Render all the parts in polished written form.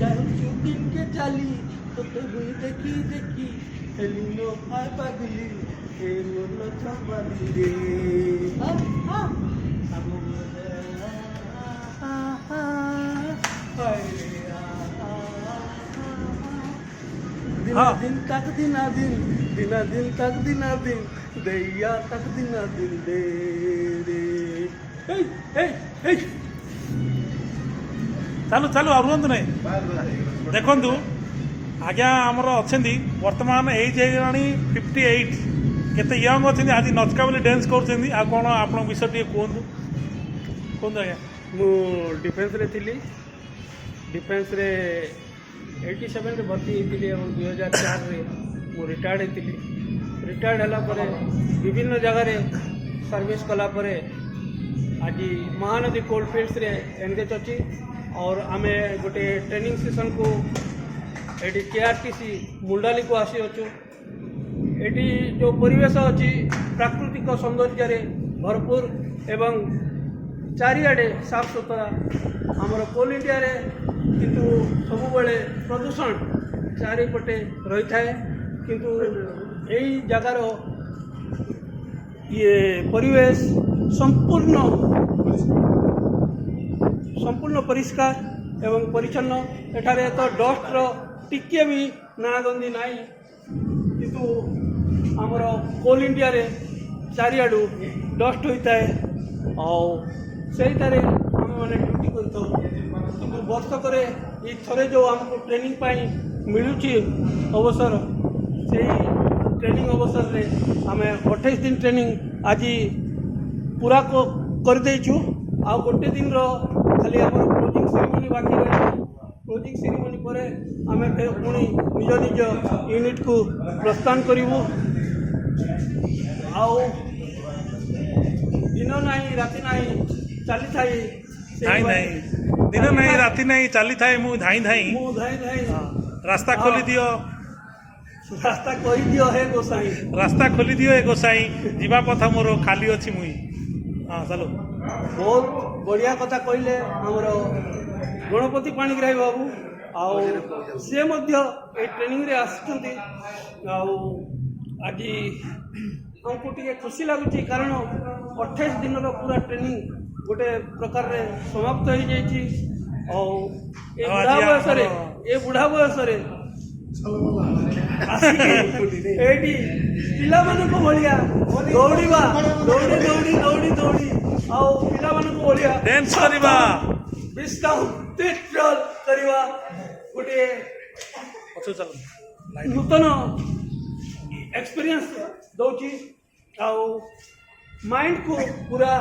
जाऊँ दिन के चाली तो हुई देखी देखी हेलिनो हाय पागली ए मोर छबाली रे हम दिन तक दिना दिन तक दिना दिन दैया तक दिना दिन दे रे चालू चालू आ रुहतु ना देखु आज्ञा आमर अच्छा बर्तमान एज हो 58 केते यंग अच्छा आज नचका बोली डांस कर कौन आप विषय टे कहतु कहतु आज्ञा मु डिफेन्स रे थिली डिफेन्स रे 87 रे भर्ती होती 2004 रे मु रिटायर्ड होती रिटायर्ड हला परे विभिन्न जगह सर्विस कला परे आज महानदी कोल्डफिल्ड्स रे एंगेज अच्छी और आमे गोटे ट्रेनिंग सेशन को एटी केआरटीसी मुंडाली को आसी अच्छु एटी जो परिवेश अच्छी प्राकृतिक सौंदर्य भरपूर एवं चारिआडे साफ सुतरा आमर कोल इंडिया रे किंतु सब बेले प्रदूषण चारिपटे रही थाए किंतु यही जगार ये परिवेश संपूर्ण परिष्कार एवं परिच्छन्न एठारे तो डस्टर टिके भी नागंदी नाई किंतु आमर कोल इंडिया रे चारिआडू डस्ट होता है और सही तारे आम मैंने ड्यूटी कर वर्षक ये थरे जो आमको ट्रेनिंग पाई मिलूची अवसर से ट्रेनिंग अवसर रे आम 28 दिन ट्रेनिंग आज पूरा कर देचु आ गोटे दिन रो खाली आम क्लोजिंग सेरेमनी बाकी रही क्लोजिंग सेरेमनी पर आम पुणी निज निज यूनिट को प्रस्थान करूँ आउ दिन नहीं राति नहीं चली थाई धाई धाई दिन नहीं राति नहीं चली थाए मु धाई धाई रास्ता खोली दियो रास्ता कही दियो हे गोसाई रास्ता खोली दियो हे गोसाई जीवा पथा मोर खाली अच्छी मुई हाँ चलो बहुत बढ़िया कथा कहले हमर गणपति पाणिग्राही बाबू आउ से मध्य ए ट्रेनिंग रे आसुचंती आउ आज हमको टिके खुशी लगुच कारण 28 दिन पूरा ट्रेनिंग गोटे प्रकार रे समाप्त हो जाइए और ए बुढ़ा बयस पिला मानक भलिया दौड़िबा दौड़ी दौड़ी दौड़ी दौड़ी आउ पिला मानक भलिया डांस करबा विस्तार तीर्थ करबा गोटे नूतन एक्सपीरियंस दौची आउ माइंड को पूरा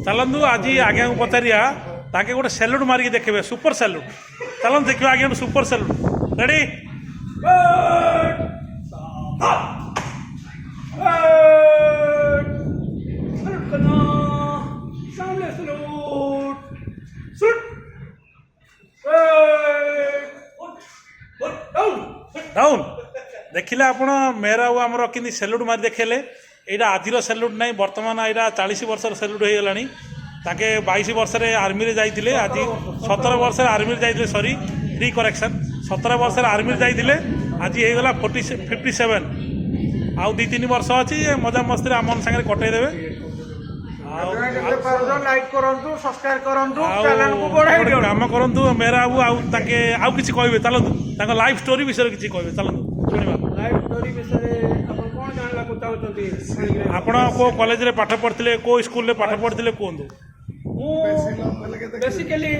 चलतु आज आज्ञा को पचारिया ताके गोटे सैल्यूट मारिक देखिए सुपर सैल्यूट चलत देखिए आज्ञा सुपर सैल्यूट रेडी डाउन देखिले आप मेरा आमर कि सैल्यूट मारी देखले यहाँ आजिर सैल्यूट ना बर्तमान यहाँ 40 वर्षर सैल्यूट हो गलानी ताके 22 वर्ष आर्मी रे जाइए आज 17 वर्ष आर्मी जाइए सॉरी री करेक्शन 17 वर्ष आर्मी जाइए आज होगला 57 आउ 2-3 वर्ष अच्छी मजा मस्ती आम सागर कटईदेवे काम करूँ मेरा बाबू आउ कि कहबे चलतु लाइफ स्टोरी विषय किसी कहबे चलतु शुणा लाइफ स्टोरी विषय कौन जानला को चाहते आपण को कॉलेज रे पाठ पढ़ते को स्कूल रे पाठ पढ़ते कहतु बेसिकली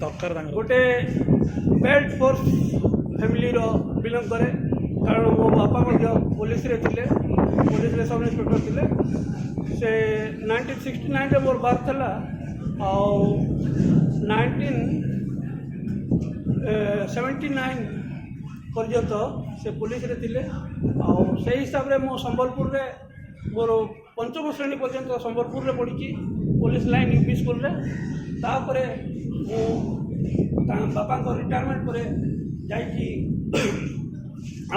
दरकार गोटे बेल्ट फोर्स फैमिली रो बिलोंग करे कारण मो बापा पुलिस रे थिले पुलिस रे सब इंस्पेक्टर थिले से 1969 रे मोर बार थला और 1979 पर्यंत से पुलिस रे थिले और से हिसाब रे मो संबलपुर रे मोर पंचम श्रेणी पर्यंत संबलपुर रे पढ़ी पुलिस लाइन यूपी स्कूल रे तापरे मो बापा को रिटायरमेंट पर जाइकी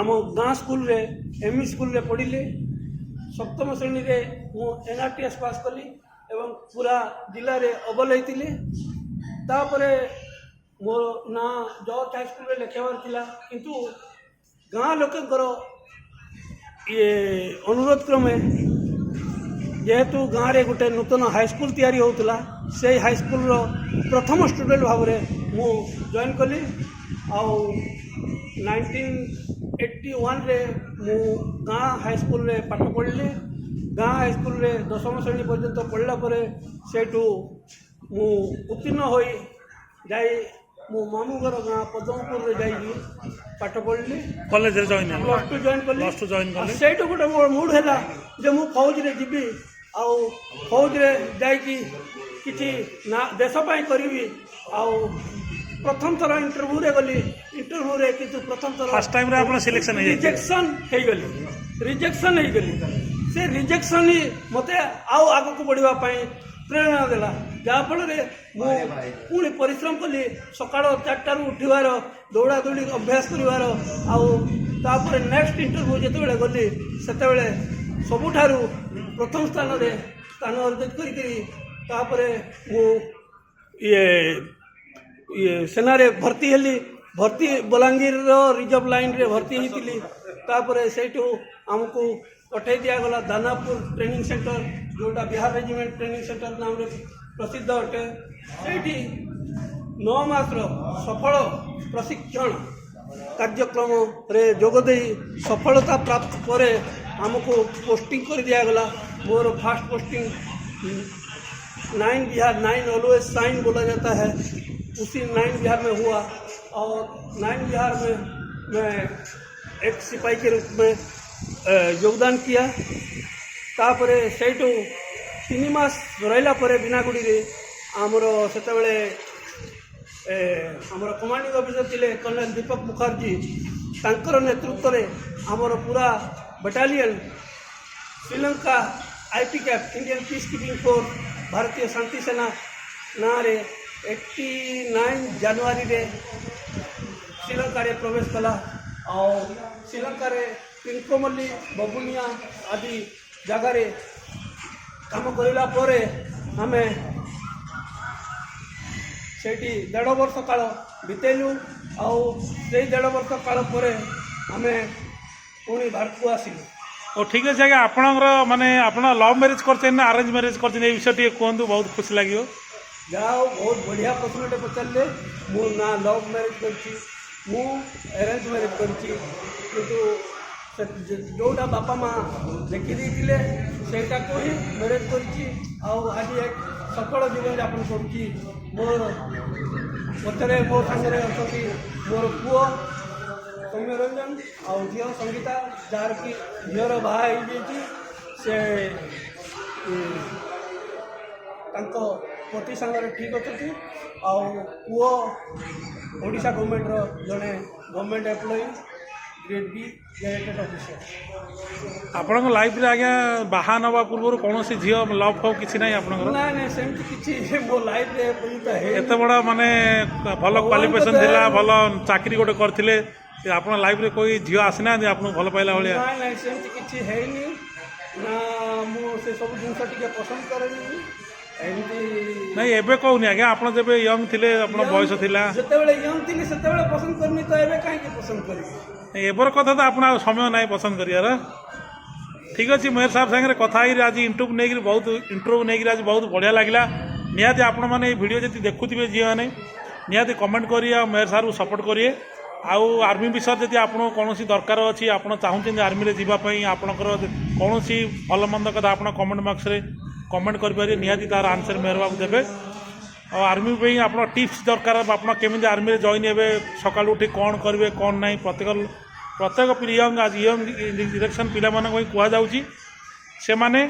आम गाँ स्कूल रे एमई स्कूल रे पढ़ी सप्तम श्रेणी रे मु एनआरटीएस पास कली एवं पूरा जिले रे अव्वल होती तापरे मोर ना जॉर्ज हाईस्कूल लिखार थिला किंतु गाँ लोकंकर ये अनुरोध क्रमे जेहेतु गाँव में गोटे नूतन हाईस्कूल तैयारी होता से हाईस्कूल प्रथम स्टूडेंट भाव में मु जॉइन कली आउ 1981 रे मु गाँ हाईस्कूल रे पाठ पढ़ी गाँ हाईस्कूल रे 10वीं श्रेणी पर्यंत पढ़ला परे सेठू मु उत्तीर्ण हो जाई मो मामू घर गाँ पद्मपुर रे जाई पाठ पढ़ी कॉलेज रे जॉइन प्लस टू जॉइन कली सेठू गोटे मोर मूड है जे मु फौज रे जीवी आउ फौज रे जाइकी किछि ना देश पाई करिवि आउ प्रथम थर इंटरव्यू रे गली इंटरव्यू रे किंतु प्रथम थर फर्स्ट टाइम रे आपण सिलेक्शन है रिजेक्शन हे गली से रिजेक्शन ही मते आउ आगो को बढ़िबा पाई प्रेरणा देला जहाँ फल मु पुणी परिश्रम कली सकाळ 4 उठिबार दौड़ा दौड़ी अभ्यास करिवार आउ तापर नेक्स्ट इंटरव्यू जेतेबेले गली सेतेबेले सबुठारु प्रथम स्थान रे स्थान अर्जित करी मु ये सेना रे भर्ती बलांगीर रिजर्व लाइन रे भर्ती होती तापर सेठू आमको पठे दिगला दानापुर ट्रेनिंग सेंटर जोटा बिहार रेजिमेंट ट्रेनिंग सेंटर नाम रे प्रसिद्ध अटे से 9 मास सफल प्रशिक्षण कार्यक्रम रे जोगदे सफलता प्राप्त पर आमको पोस्टिंग कर दिगला more fast posting 9 Bihar 9 always sign बोला जाता है उसी 9 बिहार में हुआ और 9 बिहार में मैं एक सिपाही के रूप में योगदान किया तापर सेठू 3 मास रहा पर बिनागुड़ी रे आमर से आमर कमांडिंग ऑफिसर थिले कर्नल दीपक मुखर्जी तांकर नेतृत्व में आमर पूरा battalion Sri Lanka IP cap Indian peace keeping force भारतीय शांति सेना ना रे 89 जनवरी रे श्रीलंका रे प्रवेश कला और श्रीलंका रे तिनकोमल्ली बबुनिया आदि जगार काम करला परे हमें सेठी 1.5 वर्ष काल बितेलु आउ से 1.5 वर्ष काल परे हमें पुणी भारत को आसिलु ओ ठीक है आज्ञा आपणर माने आपण लव मैरिज करते ना अरेंज मैरिज करते ये विषय टी कहतु बहुत खुशी लगे जाओ बहुत बढ़िया प्रश्नटे पचारे मु ना लव मैरिज करछि मु अरेंज मैरिज करछि किंतु जोटा बापा माँ देखी देते सेटा को ही मैरिज करछि आज एक सफल जीवन यापन करुच्ची मोर पचरे मो सागर अच्छी मोर पुओ सौम्य रंजन आउ झील संगीता जार की झीर बाहा से पति सागर ठीक अच्छी आउ पुओ ओडिशा गवर्नमेंट जड़े government employee grade B gazetted officer आपण लाइफ रे आज्ञा बाहा नवा पूर्व कौन सी झील लव फव किसी ना आप ना सेमती किसी मो लाइफ रे एत बड़ा माने भल क्वालिफिकेशन थिला भल चाकरी गोटे करथिले आपण लाइफ रे कोई झील आसीना आपन भल पाइला भलिया ना सेमती किसी है ना मो से सब जिनस टिके पसंद करेनी नहीं एबे कहूनी आज्ञा आप जब यंग थे आप बयस थिला जेतेबेले यंग थिली सेतेबेले पसंद करनी तो एबे काहे के पसंद करी एबर कथा तो आप समय ना पसंद करियार ठीक अच्छे मेयर साहब सागर कथा आज इंटरव्यू नहीं बहुत आज बहुत बढ़िया लगे निहाती आपण मैंने वीडियो जी देखुवे झी मैंने निहाती कमेंट करिए मेयर साहब को सपोर्ट करिए आउ आर्मी विषय जब आपको कौन दरकार अच्छी आप चाहते आर्मी में जावाई आपंकर कौन भल मंद कथा आप कमेंट बॉक्स में कमेंट करेंगे निहाती तार आंसर मेयर बाबू देवे और आर्मी पे आप टिप्स दरकार आप केमी आर्मी जॉइन हे सका उठी कौन करेंगे कौन ना प्रत्येक यंग आज यंग इलेक्शन पिला कहुच्छी से मैंने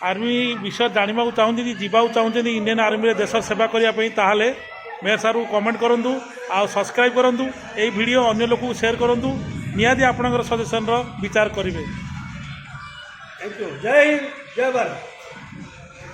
आर्मी विषय जानवा चाहते कि जावाक चाहते इंडियन आर्मी देश सेवा करने ताहले मेयर सार को कमेंट करूँ आ सब्सक्राइब करूँ यही वीडियो अन्य लोक शेयर करूँ निहाती आपणकर सजेसन विचार करेंगे। Thank you. जय हिंद जय भारत।